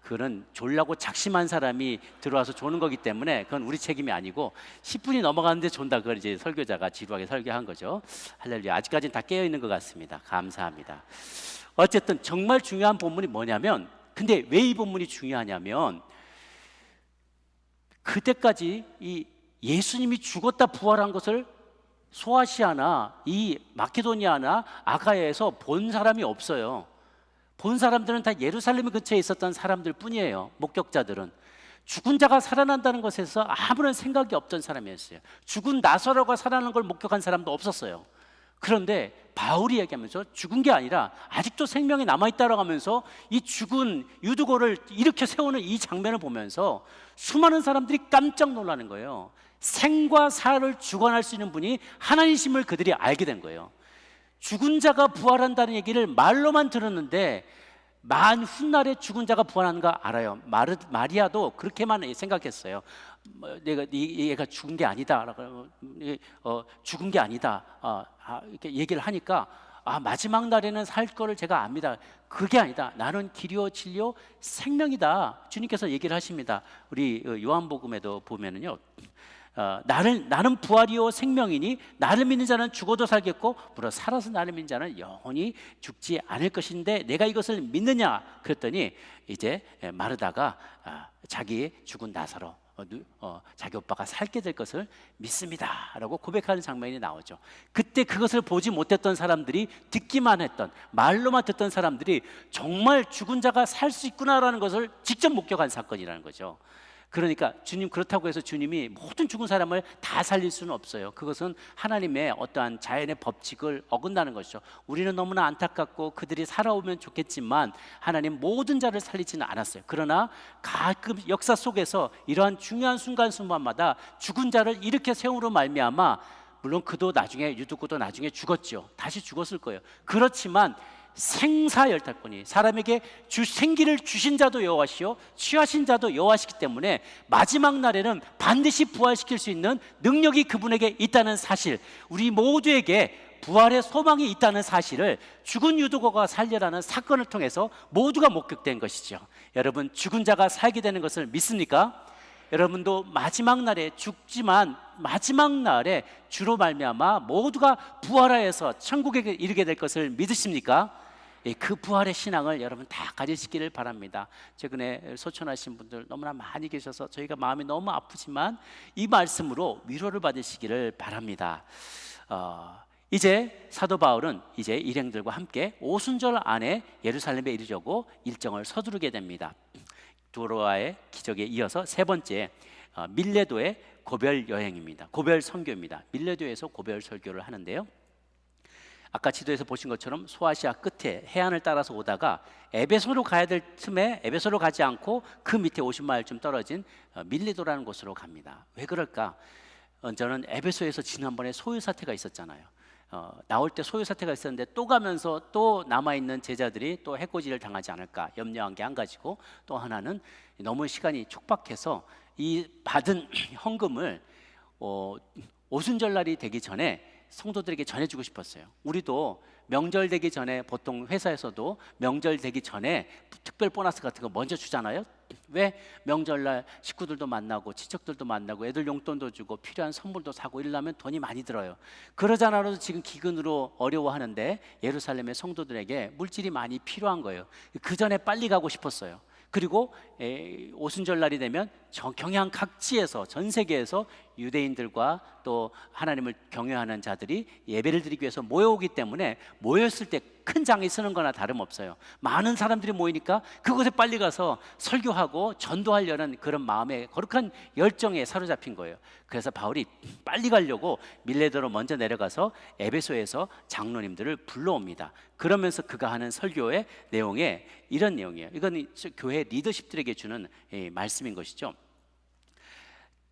그거는 졸라고 작심한 사람이 들어와서 조는 거기 때문에 그건 우리 책임이 아니고 10분이 넘어가는데 존다. 그걸 이제 설교자가 지루하게 설교한 거죠. 할렐루야. 아직까지는 다 깨어 있는 것 같습니다. 감사합니다. 어쨌든 정말 중요한 본문이 뭐냐면, 근데 왜 이 본문이 중요하냐면 그때까지 이 예수님이 죽었다 부활한 것을 소아시아나 이 마케도니아나 아가야에서 본 사람이 없어요. 본 사람들은 다 예루살렘 근처에 있었던 사람들 뿐이에요. 목격자들은 죽은 자가 살아난다는 것에서 아무런 생각이 없던 사람이었어요. 죽은 나사로가 살아나는 걸 목격한 사람도 없었어요. 그런데 바울이 얘기하면서 죽은 게 아니라 아직도 생명이 남아있다라고 하면서 이 죽은 유두고를 일으켜 세우는 이 장면을 보면서 수많은 사람들이 깜짝 놀라는 거예요. 생과 사를 주관할 수 있는 분이 하나님이심을 그들이 알게 된 거예요. 죽은 자가 부활한다는 얘기를 말로만 들었는데 만 훗날에 죽은 자가 부활하는 거 알아요. 마리아도 그렇게만 생각했어요. 얘가 죽은 게 아니다. 죽은 게 아니다. 이렇게 얘기를 하니까 마지막 날에는 살 거를 제가 압니다. 그게 아니다. 나는 길이요 진리요 생명이다. 주님께서 얘기를 하십니다. 우리 요한복음에도 보면은요. 나는 부활이요 생명이니 나를 믿는 자는 죽어도 살겠고 무려 살아서 나를 믿는 자는 영원히 죽지 않을 것인데 내가 이것을 믿느냐 그랬더니 이제 마르다가 자기 죽은 나사로 자기 오빠가 살게 될 것을 믿습니다 라고 고백하는 장면이 나오죠. 그때 그것을 보지 못했던 사람들이 듣기만 했던 말로만 듣던 사람들이 정말 죽은 자가 살 수 있구나라는 것을 직접 목격한 사건이라는 거죠. 그러니까 주님 그렇다고 해서 주님이 모든 죽은 사람을 다 살릴 수는 없어요. 그것은 하나님의 어떠한 자연의 법칙을 어긋나는 것이죠. 우리는 너무나 안타깝고 그들이 살아오면 좋겠지만 하나님 모든 자를 살리지는 않았어요. 그러나 가끔 역사 속에서 이러한 중요한 순간순간마다 죽은 자를 일으켜 세움으로 말미암아 물론 그도 나중에 유두고도 나중에 죽었죠. 다시 죽었을 거예요. 그렇지만 생사열탈권이 사람에게 생기를 주신 자도 여호와시요 취하신 자도 여호와시기 때문에 마지막 날에는 반드시 부활시킬 수 있는 능력이 그분에게 있다는 사실, 우리 모두에게 부활의 소망이 있다는 사실을 죽은 유두고가 살려라는 사건을 통해서 모두가 목격된 것이죠. 여러분, 죽은 자가 살게 되는 것을 믿습니까? 여러분도 마지막 날에 죽지만 마지막 날에 주로 말미암아 모두가 부활하여서 천국에 이르게 될 것을 믿으십니까? 그 부활의 신앙을 여러분 다 가지시기를 바랍니다. 최근에 소천하신 분들 너무나 많이 계셔서 저희가 마음이 너무 아프지만 이 말씀으로 위로를 받으시기를 바랍니다. 이제 사도 바울은 이제 일행들과 함께 오순절 안에 예루살렘에 이르려고 일정을 서두르게 됩니다. 도로아의 기적에 이어서 세 번째 밀레도의 고별 여행입니다. 고별 선교입니다. 밀레도에서 고별 설교를 하는데요. 아까 지도에서 보신 것처럼 소아시아 끝에 해안을 따라서 오다가 에베소로 가야 될 틈에 에베소로 가지 않고 그 밑에 50마일쯤 떨어진 밀레도라는 곳으로 갑니다. 왜 그럴까? 저는 에베소에서 지난번에 소유 사태가 있었잖아요. 나올 때 소유 사태가 있었는데 또 가면서 또 남아있는 제자들이 또 해코지를 당하지 않을까 염려한 게 한 가지고, 또 하나는 너무 시간이 촉박해서 이 받은 헌금을 오순절날이 되기 전에 성도들에게 전해주고 싶었어요. 우리도 명절 되기 전에, 보통 회사에서도 명절 되기 전에 특별 보너스 같은 거 먼저 주잖아요. 왜? 명절날 식구들도 만나고 친척들도 만나고 애들 용돈도 주고 필요한 선물도 사고 이러려면 돈이 많이 들어요. 그러지 않아도 지금 기근으로 어려워하는데 예루살렘의 성도들에게 물질이 많이 필요한 거예요. 그 전에 빨리 가고 싶었어요. 그리고 오순절날이 되면 경양 각지에서, 전 세계에서 유대인들과 또 하나님을 경외하는 자들이 예배를 드리기 위해서 모여오기 때문에 모였을 때 큰 장이 서는 거나 다름없어요. 많은 사람들이 모이니까 그곳에 빨리 가서 설교하고 전도하려는 그런 마음의 거룩한 열정에 사로잡힌 거예요. 그래서 바울이 빨리 가려고 밀레도로 먼저 내려가서 에베소에서 장로님들을 불러옵니다. 그러면서 그가 하는 설교의 내용에 이런 내용이에요. 이건 교회 리더십들에게 주는 말씀인 것이죠.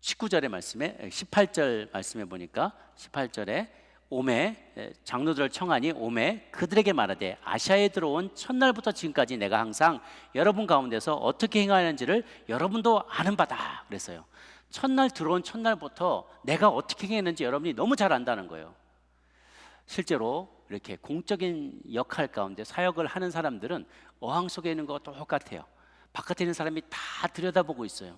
19절의 말씀에, 18절 말씀에 보니까 18절에 오매, 장로들을 청하니 오매 그들에게 말하되 아시아에 들어온 첫날부터 지금까지 내가 항상 여러분 가운데서 어떻게 행하는지를 여러분도 아는 바다 그랬어요. 첫날 들어온 첫날부터 내가 어떻게 행했는지 여러분이 너무 잘 안다는 거예요. 실제로 이렇게 공적인 역할 가운데 사역을 하는 사람들은 어항 속에 있는 것과 똑같아요. 바깥에 있는 사람이 다 들여다보고 있어요.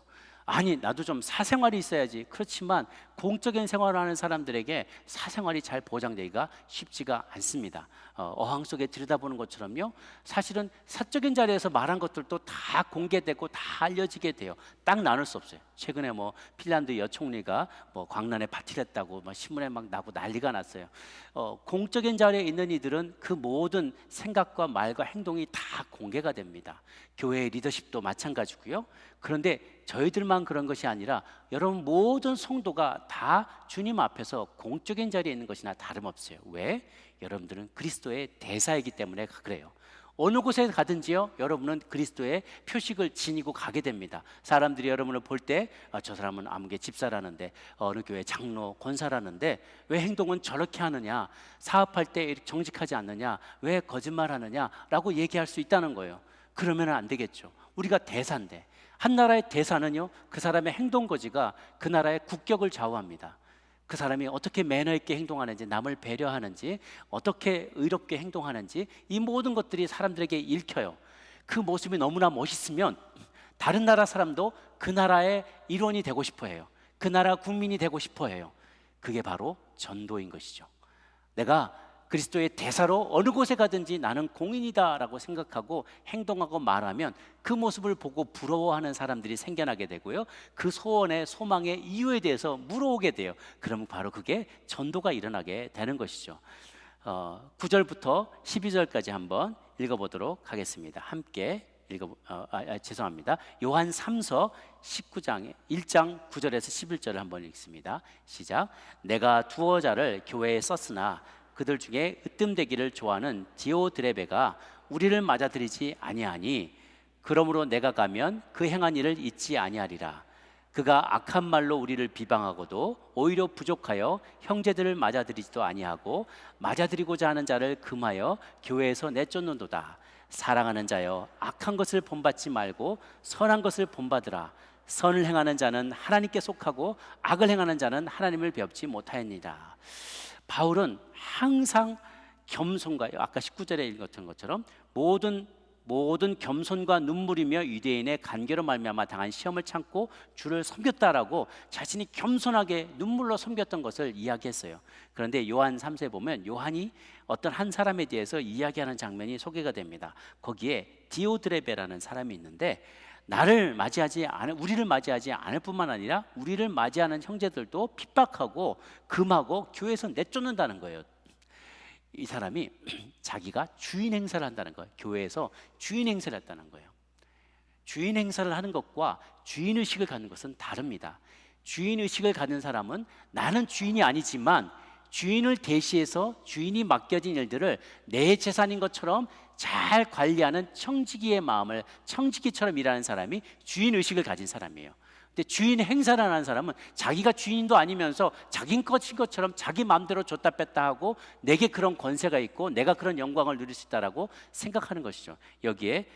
아니, 나도 좀 사생활이 있어야지. 그렇지만 공적인 생활을 하는 사람들에게 사생활이 잘 보장되기가 쉽지가 않습니다. 어항 속에 들여다보는 것처럼요, 사실은 사적인 자리에서 말한 것들도 다 공개되고 다 알려지게 돼요. 딱 나눌 수 없어요. 최근에 뭐 핀란드 여총리가 뭐 광란에 파티를 했다고 막 신문에 막 나고 난리가 났어요. 공적인 자리에 있는 이들은 그 모든 생각과 말과 행동이 다 공개가 됩니다. 교회의 리더십도 마찬가지고요. 그런데 저희들만 그런 것이 아니라 여러분 모든 성도가 다 주님 앞에서 공적인 자리에 있는 것이나 다름없어요. 왜? 여러분들은 그리스도의 대사이기 때문에 그래요. 어느 곳에 가든지요, 여러분은 그리스도의 표식을 지니고 가게 됩니다. 사람들이 여러분을 볼 때 저 사람은 아무개 집사라는데, 어느 교회 장로, 권사라는데 왜 행동은 저렇게 하느냐, 사업할 때 이렇게 정직하지 않느냐, 왜 거짓말하느냐 라고 얘기할 수 있다는 거예요. 그러면 안 되겠죠. 우리가 대사인데, 한 나라의 대사는요, 그 사람의 행동 거지가 그 나라의 국격을 좌우합니다. 그 사람이 어떻게 매너 있게 행동하는지, 남을 배려하는지, 어떻게 의롭게 행동하는지, 이 모든 것들이 사람들에게 읽혀요. 그 모습이 너무나 멋있으면 다른 나라 사람도 그 나라의 일원이 되고 싶어 해요. 그 나라 국민이 되고 싶어 해요. 그게 바로 전도인 것이죠. 내가 그리스도의 대사로 어느 곳에 가든지 나는 공인이다라고 생각하고 행동하고 말하면 그 모습을 보고 부러워하는 사람들이 생겨나게 되고요, 그 소원의 소망의 이유에 대해서 물어오게 돼요. 그러면 바로 그게 전도가 일어나게 되는 것이죠. 9절부터 12절까지 한번 읽어보도록 하겠습니다. 함께 죄송합니다. 요한 3서 19장에 1장 9절에서 11절을 한번 읽습니다. 시작. 내가 두어 자를 교회에 썼으나 그들 중에 으뜸되기를 좋아하는 디오드레베가 우리를 맞아들이지 아니하니, 그러므로 내가 가면 그 행한 일을 잊지 아니하리라. 그가 악한 말로 우리를 비방하고도 오히려 부족하여 형제들을 맞아들이지도 아니하고 맞아들이고자 하는 자를 금하여 교회에서 내쫓는도다. 사랑하는 자여, 악한 것을 본받지 말고 선한 것을 본받으라. 선을 행하는 자는 하나님께 속하고 악을 행하는 자는 하나님을 배웁지 못하였느니라. 바울은 항상 겸손과, 아까 19절에 읽었던 것처럼 모든 겸손과 눈물이며 유대인의 간계로 말미암아 당한 시험을 참고 주를 섬겼다라고 자신이 겸손하게 눈물로 섬겼던 것을 이야기했어요. 그런데 요한 3세에 보면 요한이 어떤 한 사람에 대해서 이야기하는 장면이 소개가 됩니다. 거기에 디오드레베라는 사람이 있는데, 우리를 맞이하지 않을 뿐만 아니라 우리를 맞이하는 형제들도 핍박하고 금하고 교회에서 내쫓는다는 거예요. 이 사람이 자기가 주인 행사를 한다는 거예요. 교회에서 주인 행사를 했다는 거예요. 주인 행사를 하는 것과 주인의식을 갖는 것은 다릅니다. 주인의식을 갖는 사람은 나는 주인이 아니지만 주인을 대시해서 주인이 맡겨진 일들을 내 재산인 것처럼 잘 관리하는 청지기의 마음을, 청지기처럼 일하는 사람이 주인의식을 가진 사람이에요. 근데 주인 행사를 하는 사람은 자기가 주인도 아니면서 자기 것인 것처럼 자기 마음대로 줬다 뺐다 하고 내게 그런 권세가 있고 내가 그런 영광을 누릴 수 있다라고 생각하는 것이죠. 여기에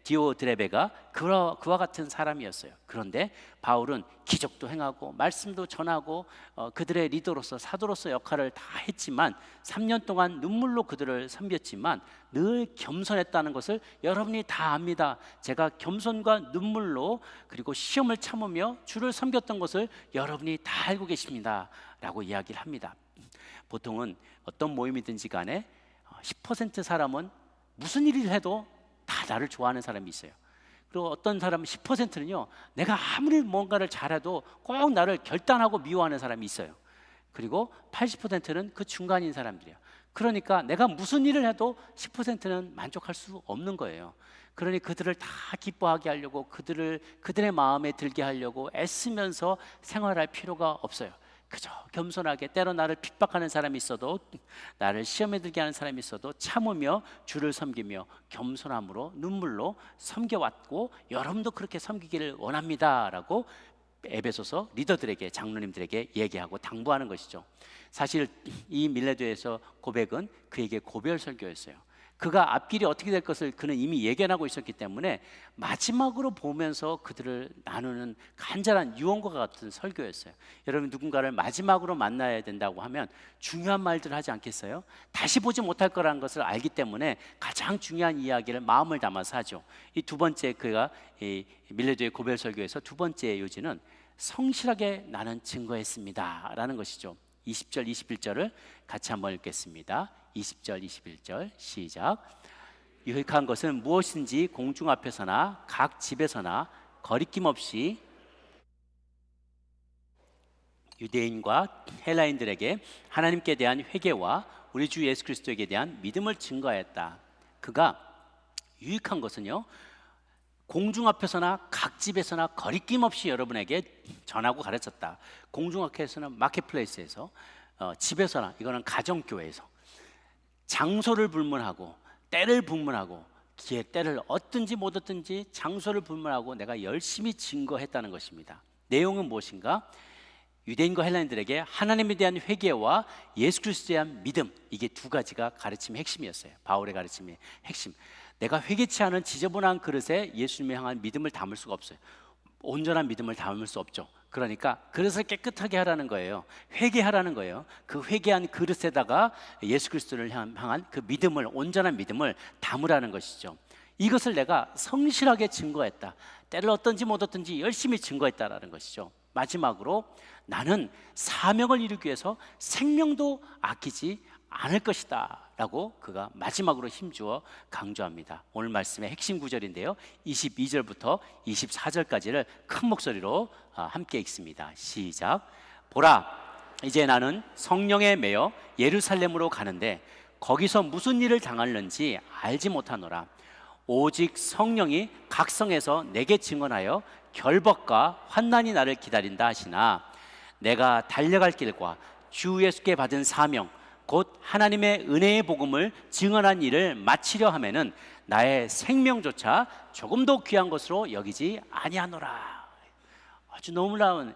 디오드레베가 그와 같은 사람이었어요. 그런데 바울은 기적도 행하고 말씀도 전하고 그들의 리더로서 사도로서 역할을 다 했지만 3년 동안 눈물로 그들을 섬겼지만 늘 겸손했다는 것을 여러분이 다 압니다. 제가 겸손과 눈물로 그리고 시험을 참으며 주를 섬겼던 것을 여러분이 다 알고 계십니다 라고 이야기를 합니다. 보통은 어떤 모임이든지 간에 10% 사람은 무슨 일을 해도 다 나를 좋아하는 사람이 있어요. 그리고 어떤 사람은 10%는요 내가 아무리 뭔가를 잘해도 꼭 나를 결단하고 미워하는 사람이 있어요. 그리고 80%는 그 중간인 사람들이에요. 그러니까 내가 무슨 일을 해도 10%는 만족할 수 없는 거예요. 그러니 그들을 다 기뻐하게 하려고 그들의 마음에 들게 하려고 애쓰면서 생활할 필요가 없어요. 그저 겸손하게 때로 나를 핍박하는 사람이 있어도 나를 시험에 들게 하는 사람이 있어도 참으며 주를 섬기며 겸손함으로 눈물로 섬겨왔고 여러분도 그렇게 섬기기를 원합니다 라고 에베소서 리더들에게 장로님들에게 얘기하고 당부하는 것이죠. 사실 이 밀레도에서 고백은 그에게 고별 설교였어요. 그가 앞길이 어떻게 될 것을 그는 이미 예견하고 있었기 때문에 마지막으로 보면서 그들을 나누는 간절한 유언과 같은 설교였어요. 여러분 누군가를 마지막으로 만나야 된다고 하면 중요한 말들을 하지 않겠어요? 다시 보지 못할 거라는 것을 알기 때문에 가장 중요한 이야기를 마음을 담아서 하죠. 이 두 번째 그가 이 밀레도의 고별 설교에서 두 번째 요지는 성실하게 나는 증거했습니다 라는 것이죠. 20절 21절을 같이 한번 읽겠습니다. 20절 21절 시작. 유익한 것은 무엇인지 공중 앞에서나 각 집에서나 거리낌 없이 유대인과 헬라인들에게 하나님께 대한 회개와 우리 주 예수 그리스도에게 대한 믿음을 증거하였다. 그가 유익한 것은요 공중 앞에서나 각 집에서나 거리낌 없이 여러분에게 전하고 가르쳤다. 공중 앞에서는 마켓플레이스에서, 집에서나 이거는 가정교회에서, 장소를 불문하고 때를 불문하고 때를 얻든지 못 얻든지 장소를 불문하고 내가 열심히 증거했다는 것입니다. 내용은 무엇인가? 유대인과 헬라인들에게 하나님에 대한 회개와 예수 그리스도에 대한 믿음, 이게 두 가지가 가르침의 핵심이었어요. 바울의 가르침의 핵심. 내가 회개치 않은 지저분한 그릇에 예수님을 향한 믿음을 담을 수가 없어요. 온전한 믿음을 담을 수 없죠. 그러니까 그릇을 깨끗하게 하라는 거예요. 회개하라는 거예요. 그 회개한 그릇에다가 예수 그리스도를 향한 그 믿음을, 온전한 믿음을 담으라는 것이죠. 이것을 내가 성실하게 증거했다. 때를 얻든지 못 얻든지 열심히 증거했다라는 것이죠. 마지막으로 나는 사명을 이루기 위해서 생명도 아끼지 않을 것이다 라고 그가 마지막으로 힘주어 강조합니다. 오늘 말씀의 핵심 구절인데요 22절부터 24절까지를 큰 목소리로 함께 읽습니다. 시작. 보라, 이제 나는 성령에 매여 예루살렘으로 가는데 거기서 무슨 일을 당할는지 알지 못하노라. 오직 성령이 각 성에서 내게 증언하여 결박과 환난이 나를 기다린다 하시나 내가 달려갈 길과 주 예수께 받은 사명 곧 하나님의 은혜의 복음을 증언한 일을 마치려 하면은 나의 생명조차 조금도 귀한 것으로 여기지 아니하노라. 아주 놀라운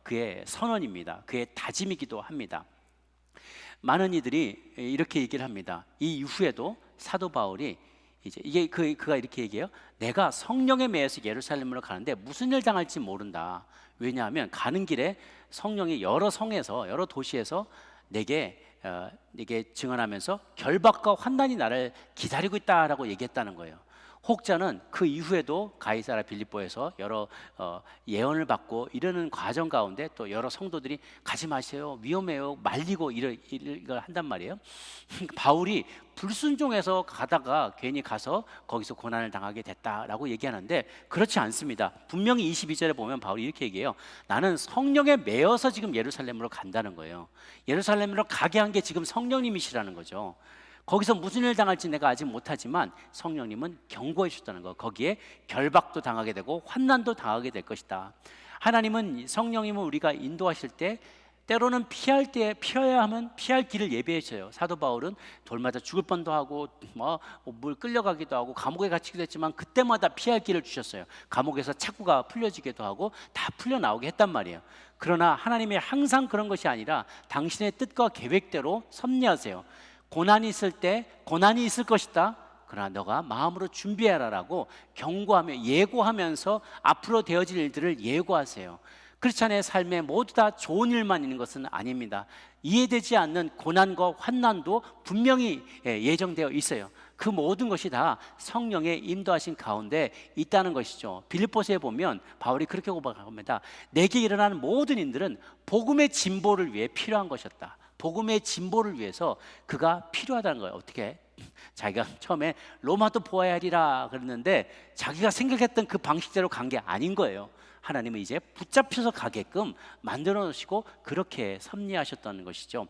그의 선언입니다. 그의 다짐이기도 합니다. 많은 이들이 이렇게 얘기를 합니다. 이 이후에도 사도 바울이 이제 그가 이렇게 얘기해요. 내가 성령에 매여서 예루살렘으로 가는데 무슨 일 당할지 모른다. 왜냐하면 가는 길에 성령이 여러 성에서 여러 도시에서 내게 증언하면서 결박과 환난이 나를 기다리고 있다라고 얘기했다는 거예요. 혹자는 그 이후에도 가이사랴 빌립보에서 여러 예언을 받고 이러는 과정 가운데 또 여러 성도들이 가지 마세요, 위험해요, 말리고 이걸 한단 말이에요. 바울이 불순종해서 가다가 괜히 가서 거기서 고난을 당하게 됐다라고 얘기하는데 그렇지 않습니다. 분명히 22절에 보면 바울이 이렇게 얘기해요. 나는 성령에 매여서 지금 예루살렘으로 간다는 거예요. 예루살렘으로 가게 한 게 지금 성령님이시라는 거죠. 거기서 무슨 일 당할지 내가 아직 못하지만 성령님은 경고해 주셨다는 거. 거기에 결박도 당하게 되고 환난도 당하게 될 것이다. 하나님은 성령님을 우리가 인도하실 때 때로는 피해야 하면 피할 길을 예비해줘요. 사도 바울은 돌 맞아 죽을 뻔도 하고 물 끌려가기도 하고 감옥에 갇히기도 했지만 그때마다 피할 길을 주셨어요. 감옥에서 착구가 풀려지기도 하고 다 풀려 나오게 했단 말이에요. 그러나 하나님이 항상 그런 것이 아니라 당신의 뜻과 계획대로 섭리하세요. 고난이 있을 때 고난이 있을 것이다. 그러나 너가 마음으로 준비하라라고 경고하며 예고하면서 앞으로 되어질 일들을 예고하세요. 크리스찬의 삶에 모두 다 좋은 일만 있는 것은 아닙니다. 이해되지 않는 고난과 환난도 분명히 예정되어 있어요. 그 모든 것이 다 성령의 인도하신 가운데 있다는 것이죠. 빌립보서에 보면 바울이 그렇게 고백합니다. 내게 일어나는 모든 일들은 복음의 진보를 위해 필요한 것이었다. 복음의 진보를 위해서 그가 필요하다는 거예요. 어떻게? 자기가 처음에 로마도 보아야 하리라 그랬는데 자기가 생각했던 그 방식대로 간 게 아닌 거예요. 하나님은 이제 붙잡혀서 가게끔 만들어 놓으시고 그렇게 섭리하셨다는 것이죠.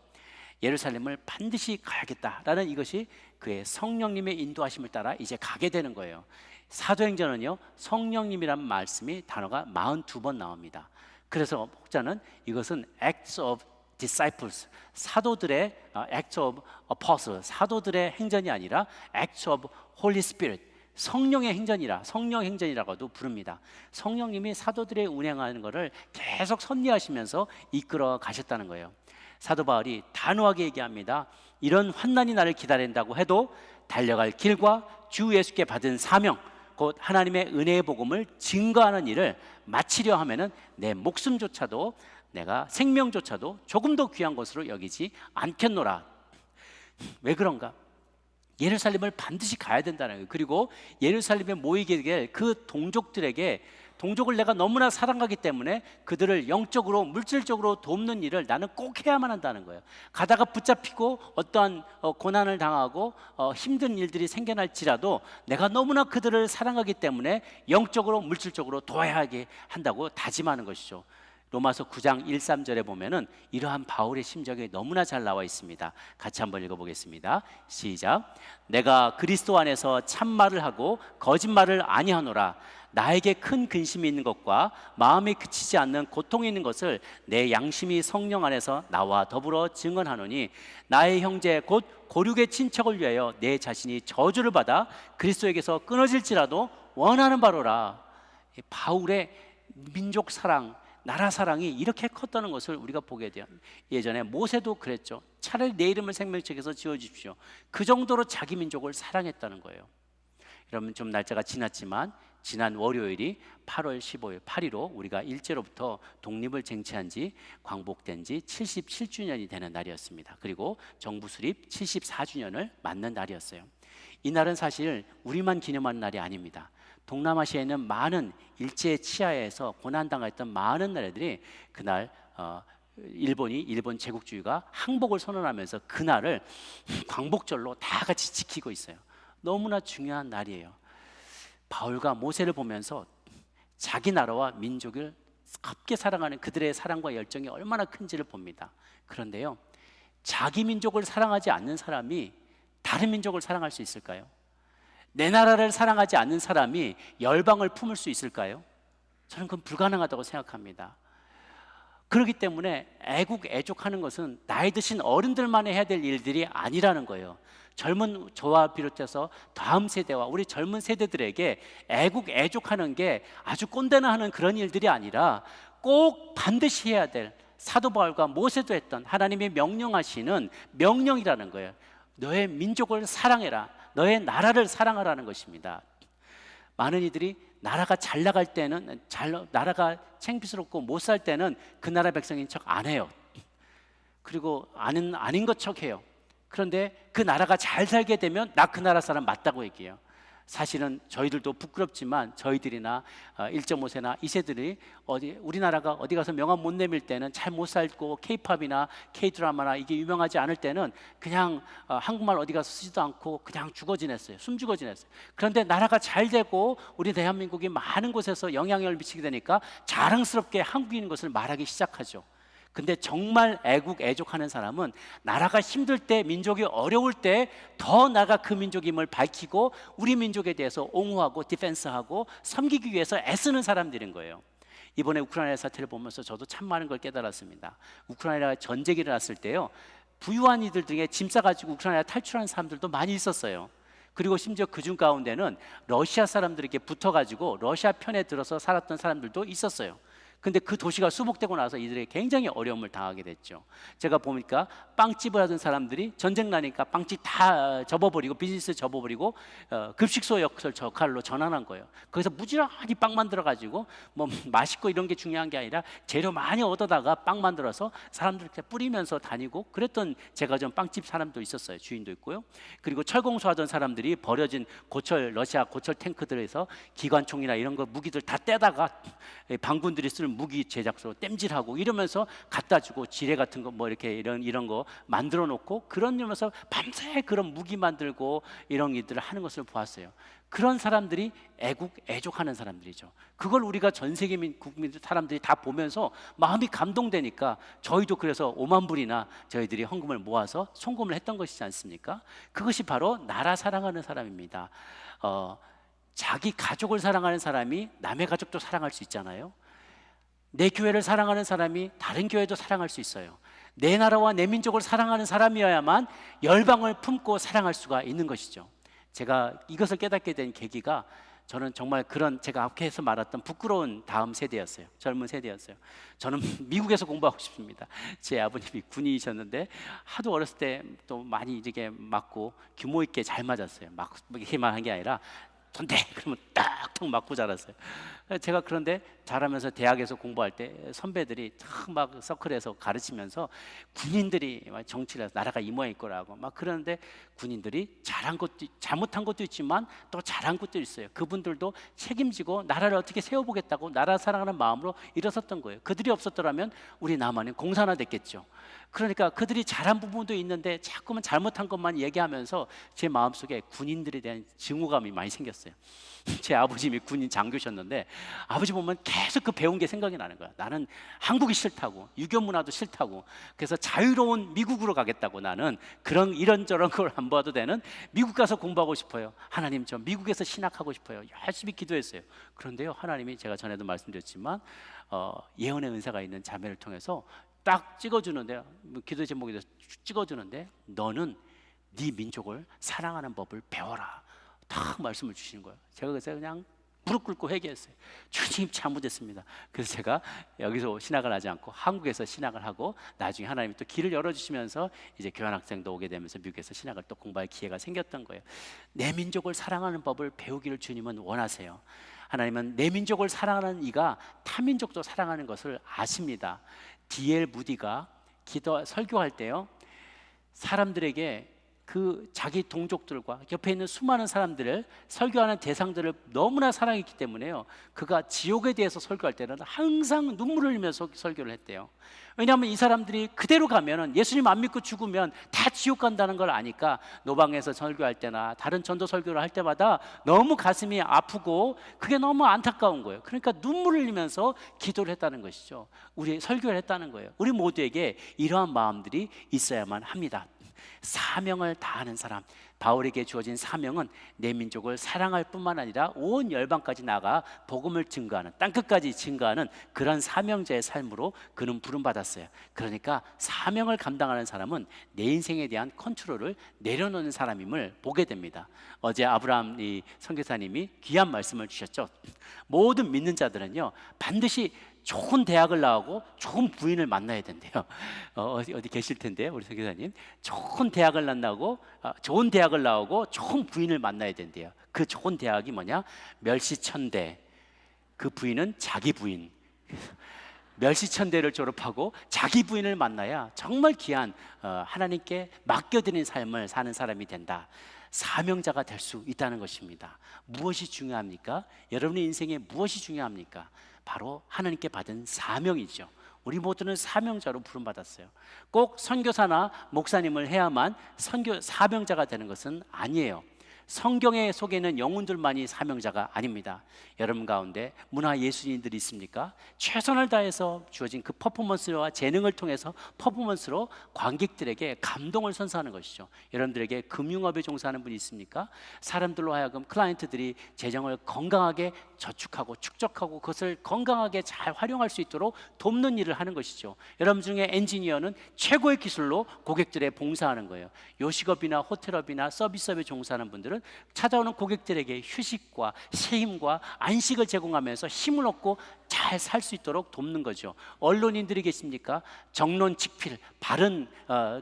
예루살렘을 반드시 가야겠다라는 이것이 그의 성령님의 인도하심을 따라 이제 가게 되는 거예요. 사도행전은요, 성령님이라는 말씀이 단어가 42번 나옵니다. 그래서 목자는 이것은 Acts of Disciples, 사도들의 Acts of Apostles, 사도들의 행전이 아니라 Acts of Holy Spirit, 성령의 행전이라, 성령 행전이라고도 부릅니다. 성령님이 사도들의 운행하는 것을 계속 섭리하시면서 이끌어 가셨다는 거예요. 사도 바울이 단호하게 얘기합니다. 이런 환난이 나를 기다린다고 해도 달려갈 길과 주 예수께 받은 사명, 곧 하나님의 은혜의 복음을 증거하는 일을 마치려 하면은 내 목숨조차도, 내가 생명조차도 조금 더 귀한 것으로 여기지 않겠노라. 왜 그런가? 예루살렘을 반드시 가야 된다는 거예요. 그리고 예루살렘에 모이게 될 그 동족들에게, 동족을 내가 너무나 사랑하기 때문에 그들을 영적으로 물질적으로 돕는 일을 나는 꼭 해야만 한다는 거예요. 가다가 붙잡히고 어떠한 고난을 당하고 힘든 일들이 생겨날지라도 내가 너무나 그들을 사랑하기 때문에 영적으로 물질적으로 도와야 하게 한다고 다짐하는 것이죠. 로마서 9장 1, 3절에 보면은 이러한 바울의 심정이 너무나 잘 나와 있습니다. 같이 한번 읽어보겠습니다. 시작. 내가 그리스도 안에서 참말을 하고 거짓말을 아니하노라. 나에게 큰 근심이 있는 것과 마음이 그치지 않는 고통이 있는 것을 내 양심이 성령 안에서 나와 더불어 증언하노니 나의 형제 곧 고륙의 친척을 위하여 내 자신이 저주를 받아 그리스도에게서 끊어질지라도 원하는 바로라. 바울의 민족 사랑, 나라 사랑이 이렇게 컸다는 것을 우리가 보게 돼요. 예전에 모세도 그랬죠. 차라리 내 이름을 생명책에서 지어주십시오. 그 정도로 자기 민족을 사랑했다는 거예요. 여러분, 좀 날짜가 지났지만 지난 월요일이 8월 15일 8.15 우리가 일제로부터 독립을 쟁취한 지, 광복된 지 77주년이 되는 날이었습니다. 그리고 정부 수립 74주년을 맞는 날이었어요. 이 날은 사실 우리만 기념하는 날이 아닙니다. 동남아시아에 있는 많은 일제 치하에서 고난당했던 많은 나라들이 그날 일본 제국주의가 항복을 선언하면서 그날을 광복절로 다 같이 지키고 있어요. 너무나 중요한 날이에요. 바울과 모세를 보면서 자기 나라와 민족을 함께 사랑하는 그들의 사랑과 열정이 얼마나 큰지를 봅니다. 그런데요, 자기 민족을 사랑하지 않는 사람이 다른 민족을 사랑할 수 있을까요? 내 나라를 사랑하지 않는 사람이 열방을 품을 수 있을까요? 저는 그건 불가능하다고 생각합니다. 그렇기 때문에 애국애족하는 것은 나이 드신 어른들만 해야 될 일들이 아니라는 거예요. 젊은 저와 비롯해서 다음 세대와 우리 젊은 세대들에게 애국애족하는 게 아주 꼰대나 하는 그런 일들이 아니라 꼭 반드시 해야 될, 사도 바울과 모세도 했던 하나님이 명령하시는 명령이라는 거예요. 너의 민족을 사랑해라, 너의 나라를 사랑하라는 것입니다. 많은 이들이 나라가 잘 나갈 때는 나라가 창피스럽고 못 살 때는 그 나라 백성인 척 안 해요. 그리고 아닌 것 척 해요. 그런데 그 나라가 잘 살게 되면 나 그 나라 사람 맞다고 얘기해요. 사실은 저희들도 부끄럽지만 저희들이나 1.5세나 2세들이 우리나라가 어디 가서 명함 못 내밀 때는 잘 못 살고 K-팝이나 K-드라마나 이게 유명하지 않을 때는 그냥 한국말 어디 가서 쓰지도 않고 그냥 죽어 지냈어요. 숨죽어 지냈어요. 그런데 나라가 잘 되고 우리 대한민국이 많은 곳에서 영향력을 미치게 되니까 자랑스럽게 한국인인 것을 말하기 시작하죠. 근데 정말 애국애족하는 사람은 나라가 힘들 때, 민족이 어려울 때 더 나가 그 민족임을 밝히고 우리 민족에 대해서 옹호하고 디펜스하고 섬기기 위해서 애쓰는 사람들인 거예요. 이번에 우크라이나 사태를 보면서 저도 참 많은 걸 깨달았습니다. 우크라이나 전쟁이 일어났을 때요, 부유한 이들 중에 짐 싸가지고 우크라이나 탈출하는 사람들도 많이 있었어요. 그리고 심지어 그중 가운데는 러시아 사람들에게 붙어가지고 러시아 편에 들어서 살았던 사람들도 있었어요. 근데 그 도시가 수복되고 나서 이들이 굉장히 어려움을 당하게 됐죠. 제가 보니까 빵집을 하던 사람들이 전쟁 나니까 빵집 다 접어버리고 비즈니스 접어버리고 급식소 역할로 전환한 거예요. 거기서 무지하게 빵 만들어가지고 뭐 맛있고 이런 게 중요한 게 아니라 재료 많이 얻어다가 빵 만들어서 사람들한테 뿌리면서 다니고 그랬던 제가 좀 빵집 사람도 있었어요. 주인도 있고요. 그리고 철공소하던 사람들이 버려진 러시아 고철 탱크들에서 기관총이나 이런 거 무기들 다 떼다가 반군들이 쓰는 무기 제작소 땜질하고 이러면서 갖다 주고 지뢰 같은 거 뭐 이렇게 이런 거 만들어 놓고 그러면서 밤새 그런 무기 만들고 이런 일들을 하는 것을 보았어요. 그런 사람들이 애족하는 사람들이죠. 그걸 우리가 전 세계 국민 사람들이 다 보면서 마음이 감동되니까 저희도 그래서 5만 불이나 저희들이 헌금을 모아서 송금을 했던 것이지 않습니까? 그것이 바로 나라 사랑하는 사람입니다. 자기 가족을 사랑하는 사람이 남의 가족도 사랑할 수 있잖아요. 내 교회를 사랑하는 사람이 다른 교회도 사랑할 수 있어요. 내 나라와 내 민족을 사랑하는 사람이어야만 열방을 품고 사랑할 수가 있는 것이죠. 제가 이것을 깨닫게 된 계기가 저는 정말 그런 제가 앞에서 말했던 부끄러운 다음 세대였어요. 젊은 세대였어요. 저는 미국에서 공부하고 싶습니다. 제 아버님이 군인이셨는데 하도 어렸을 때 또 많이 이렇게 맞고 규모 있게 잘 맞았어요. 막 이렇게만 한 게 아니라 돈대 그러면 딱딱 맞고 자랐어요. 제가 그런데 자라면서 대학에서 공부할 때 선배들이 막 서클에서 가르치면서 군인들이 정치를 해서 나라가 이 모양일 거라고 막 그러는데 군인들이 잘못한 것도 있지만 또 잘한 것도 있어요. 그분들도 책임지고 나라를 어떻게 세워보겠다고 나라 사랑하는 마음으로 일어섰던 거예요. 그들이 없었더라면 우리 남한은 공산화됐겠죠. 그러니까 그들이 잘한 부분도 있는데 자꾸만 잘못한 것만 얘기하면서 제 마음속에 군인들에 대한 증오감이 많이 생겼어요. 제 아버님이 군인 장교셨는데 아버지 보면 계속 그 배운 게 생각이 나는 거야. 나는 한국이 싫다고, 유교 문화도 싫다고, 그래서 자유로운 미국으로 가겠다고. 나는 그런 이런저런 걸 안 봐도 되는 미국 가서 공부하고 싶어요. 하나님, 저 미국에서 신학하고 싶어요. 열심히 기도했어요. 그런데요, 하나님이 제가 전에도 말씀드렸지만 예언의 은사가 있는 자매를 통해서 딱 찍어주는데, 기도 제목에 대해서 찍어주는데, 너는 네 민족을 사랑하는 법을 배워라. 딱 말씀을 주시는 거예요. 제가 그래서 그냥 무릎 꿇고 회개했어요. 주님 잘못했습니다. 그래서 제가 여기서 신학을 하지 않고 한국에서 신학을 하고 나중에 하나님이 또 길을 열어주시면서 이제 교환학생도 오게 되면서 미국에서 신학을 또 공부할 기회가 생겼던 거예요. 내 민족을 사랑하는 법을 배우기를 주님은 원하세요. 하나님은 내 민족을 사랑하는 이가 타민족도 사랑하는 것을 아십니다. D.L. 무디가 설교할 때요, 사람들에게 그 자기 동족들과 옆에 있는 수많은 사람들을 설교하는 대상들을 너무나 사랑했기 때문에요, 그가 지옥에 대해서 설교할 때는 항상 눈물을 흘리면서 설교를 했대요. 왜냐하면 이 사람들이 그대로 가면은 예수님 안 믿고 죽으면 다 지옥 간다는 걸 아니까 노방에서 설교할 때나 다른 전도 설교를 할 때마다 너무 가슴이 아프고 그게 너무 안타까운 거예요. 그러니까 눈물을 흘리면서 기도를 했다는 것이죠. 우리 설교를 했다는 거예요. 우리 모두에게 이러한 마음들이 있어야만 합니다. 사명을 다하는 사람, 바울에게 주어진 사명은 내 민족을 사랑할 뿐만 아니라 온 열방까지 나가 복음을 증거하는, 땅끝까지 증거하는 그런 사명자의 삶으로 그는 부름받았어요. 그러니까 사명을 감당하는 사람은 내 인생에 대한 컨트롤을 내려놓는 사람임을 보게 됩니다. 어제 아브라함 선교사님이 귀한 말씀을 주셨죠. 모든 믿는 자들은요, 반드시 좋은 대학을 나오고 좋은 부인을 만나야 된대요. 어디 계실 텐데 우리 선교사님, 좋은 대학을 나오고 좋은 부인을 만나야 된대요. 그 좋은 대학이 뭐냐? 멸시천대. 그 부인은 자기 부인. 멸시천대를 졸업하고 자기 부인을 만나야 정말 귀한 하나님께 맡겨드린 삶을 사는 사람이 된다. 사명자가 될 수 있다는 것입니다. 무엇이 중요합니까? 여러분의 인생에 무엇이 중요합니까? 바로 하나님께 받은 사명이죠. 우리 모두는 사명자로 부름받았어요. 꼭 선교사나 목사님을 해야만 사명자가 되는 것은 아니에요. 성경에 속에 있는 영혼들만이 사명자가 아닙니다. 여러분 가운데 문화 예술인들이 있습니까? 최선을 다해서 주어진 그 퍼포먼스와 재능을 통해서 퍼포먼스로 관객들에게 감동을 선사하는 것이죠. 여러분들에게 금융업에 종사하는 분이 있습니까? 사람들로 하여금 클라이언트들이 재정을 건강하게 저축하고 축적하고 그것을 건강하게 잘 활용할 수 있도록 돕는 일을 하는 것이죠. 여러분 중에 엔지니어는 최고의 기술로 고객들에 봉사하는 거예요. 요식업이나 호텔업이나 서비스업에 종사하는 분들은 찾아오는 고객들에게 휴식과 쉼과 안식을 제공하면서 힘을 얻고 잘 살 수 있도록 돕는 거죠. 언론인들이 계십니까? 정론직필,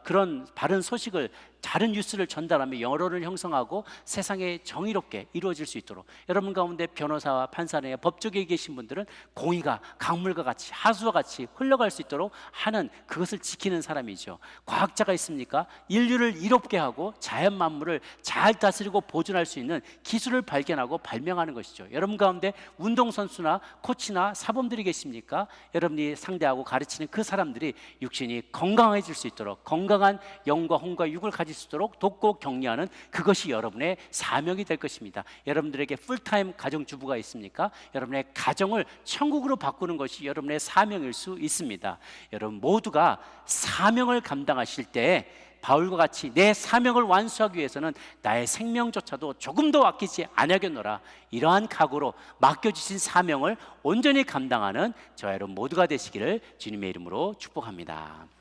그런 바른 소식을, 다른 뉴스를 전달하며 여론을 형성하고 세상에 정의롭게 이루어질 수 있도록. 여러분 가운데 변호사와 판사나 법조계에 계신 분들은 공의가 강물과 같이 하수와 같이 흘러갈 수 있도록 하는, 그것을 지키는 사람이죠. 과학자가 있습니까? 인류를 이롭게 하고 자연 만물을 잘 다스리고 보존할 수 있는 기술을 발견하고 발명하는 것이죠. 여러분 가운데 운동선수나 코치나 사범들이 계십니까? 여러분이 상대하고 가르치는 그 사람들이 육신이 건강해질 수 있도록, 건강한 영과 혼과 육을 가질 수 있도록 돕고 격려하는, 그것이 여러분의 사명이 될 것입니다. 여러분들에게 풀타임 가정주부가 있습니까? 여러분의 가정을 천국으로 바꾸는 것이 여러분의 사명일 수 있습니다. 여러분 모두가 사명을 감당하실 때 바울과 같이 내 사명을 완수하기 위해서는 나의 생명조차도 조금 더 아끼지 아니하겠노라, 이러한 각오로 맡겨주신 사명을 온전히 감당하는 저와 여러분 모두가 되시기를 주님의 이름으로 축복합니다.